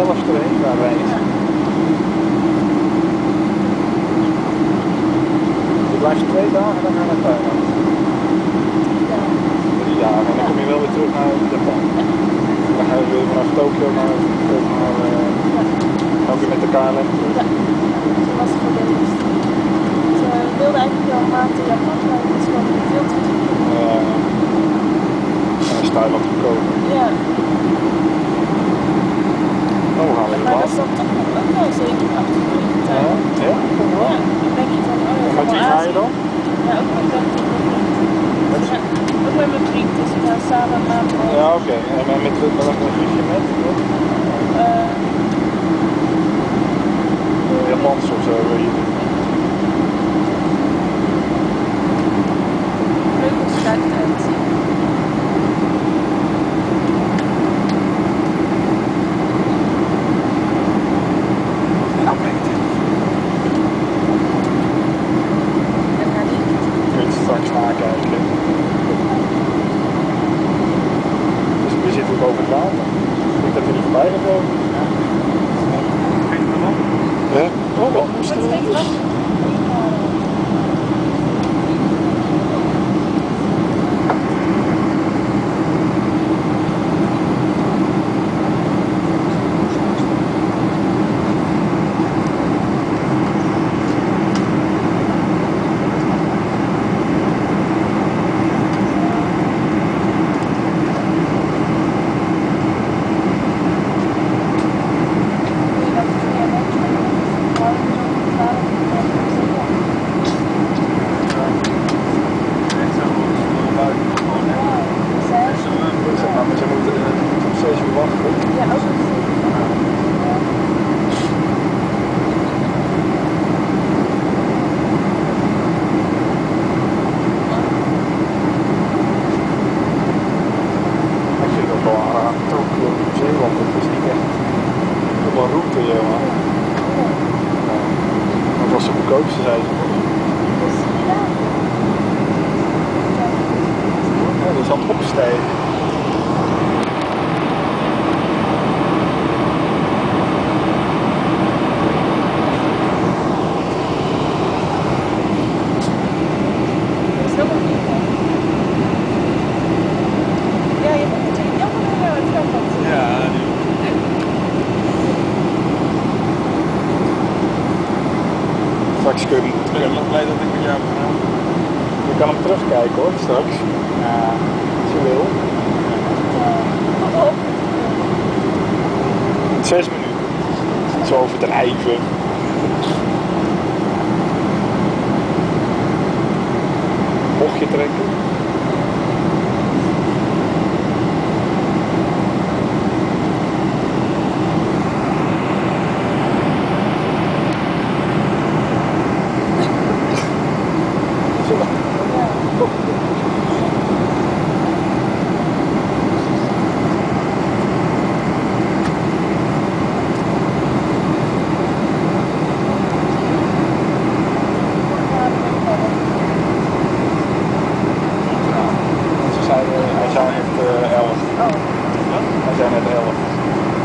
zelfs doorheen gaan rijden. Ja. Je blijft 2 dagen dan naar Thailand. 3 dagen en dan kom je wel weer terug naar Japan. Dan ga je weer vanaf Tokio naar ook weer met de KLM terug. Ja, dat was het voordelig. Ze wilden eigenlijk wel een maand in Japan, maar dat is gewoon veel te doen. Dan is Thailand goedkoper. Ja. Oh, we gaan weer Maar dat laat. is dan toch nog ook wel 7, 8 uur in de tijd. Ja, kom maar. Ja, dan denk je van, oh ja, En met wie ga je dan? Ja, ook met mijn vriend. Ja, ook met mijn vriend, dus we gaan samen een maand mee. Ja, oké. En met welke vlieg je met? Japans of zo wil je doen. Vleugels kijkt uit. En naar die. Kun je het straks nakijken. Dus we zitten ook over het water. Ik denk dat hij er voorbij gaat komen. Ja? Oh, wat moest er dan dus? Maar ze moeten tot 6 uur wachten. Ja, ook een Ik vind het wel aan Tokio, Nieuw-Zeeland, het is niet echt op een route, jongen. Dat was de goedkoopste, zei ze. Ja, die is aan het opstijgen. Ja, je moet natuurlijk jammer dat je het kan zien. Ja, Straks kun je, ik ben wel blij dat ik met jou kan helpen. je kan hem terugkijken hoor, straks. Ja, als je wil. 6 minuten. Zo overdrijven. Bochtje trekken. Hij zei net 11. Hij zei net 11.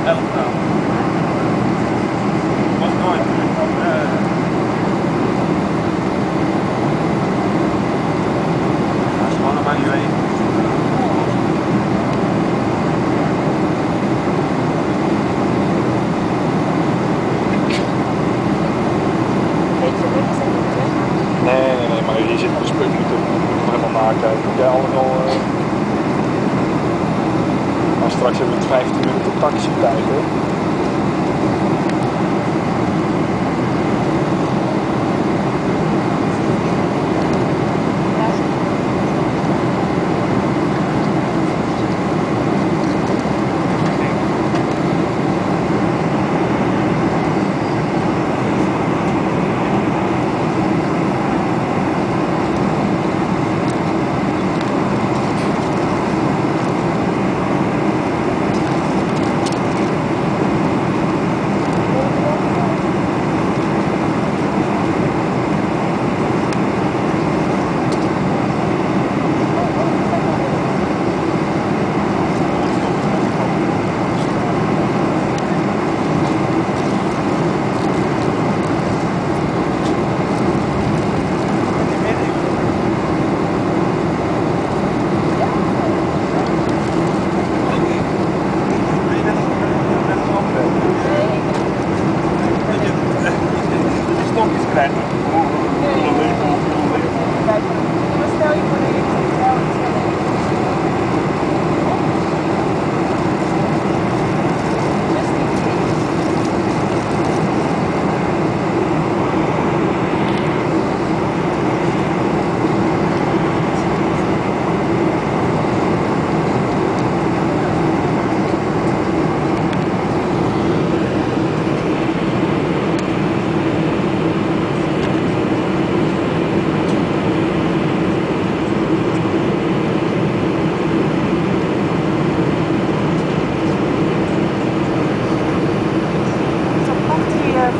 11 nou. Was nooit. Dat is gewoon maar niet weten. Nee, maar hier zit een spuk moeten helemaal nakijken. Moet jij allemaal maar straks hebben we 15 minuten taxitijd hoor.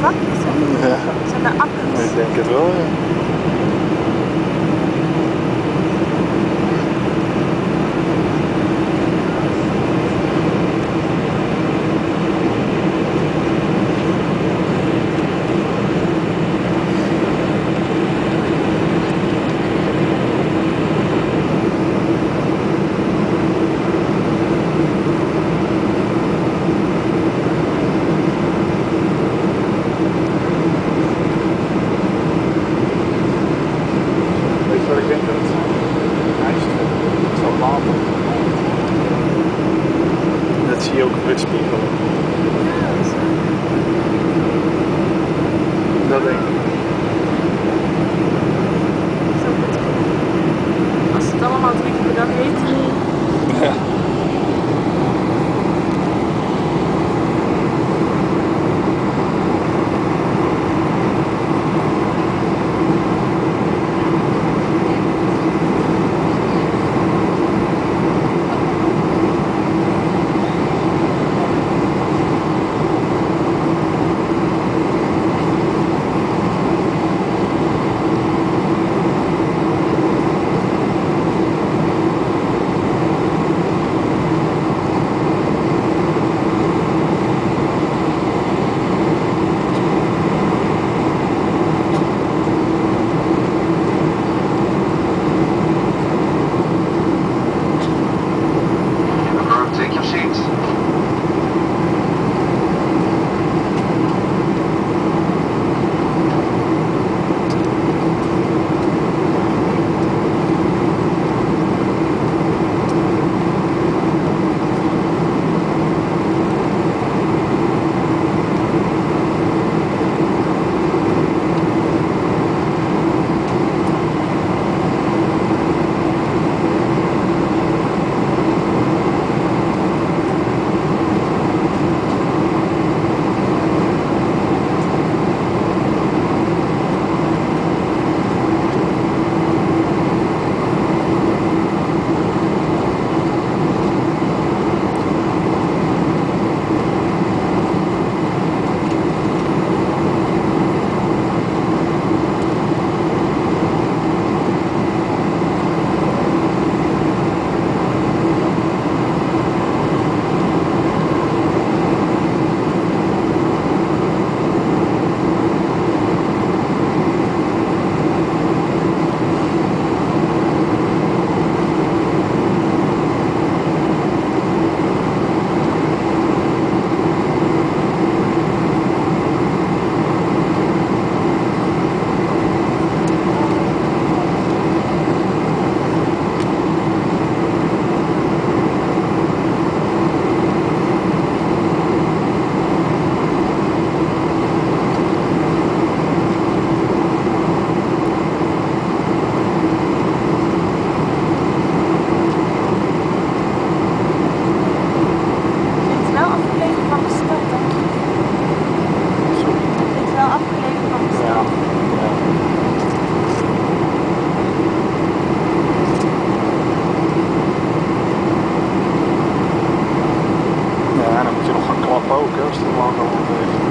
vakjes, hè? Ja, Zijn er akkers? ik denk het wel, ja. Ik denk dat het ijs is wel water. Dat zie je ook witspiegelen. Ja, dat is Dat denk ik. zo goed. Als het allemaal 3 keer per dag eten. Ja. Take your seat. Ook, hè, als het lang allemaal heeft.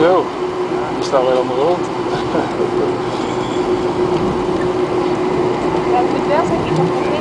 Zo, we staan weer allemaal rond. Ja, ik moet wel zeggen, ik heb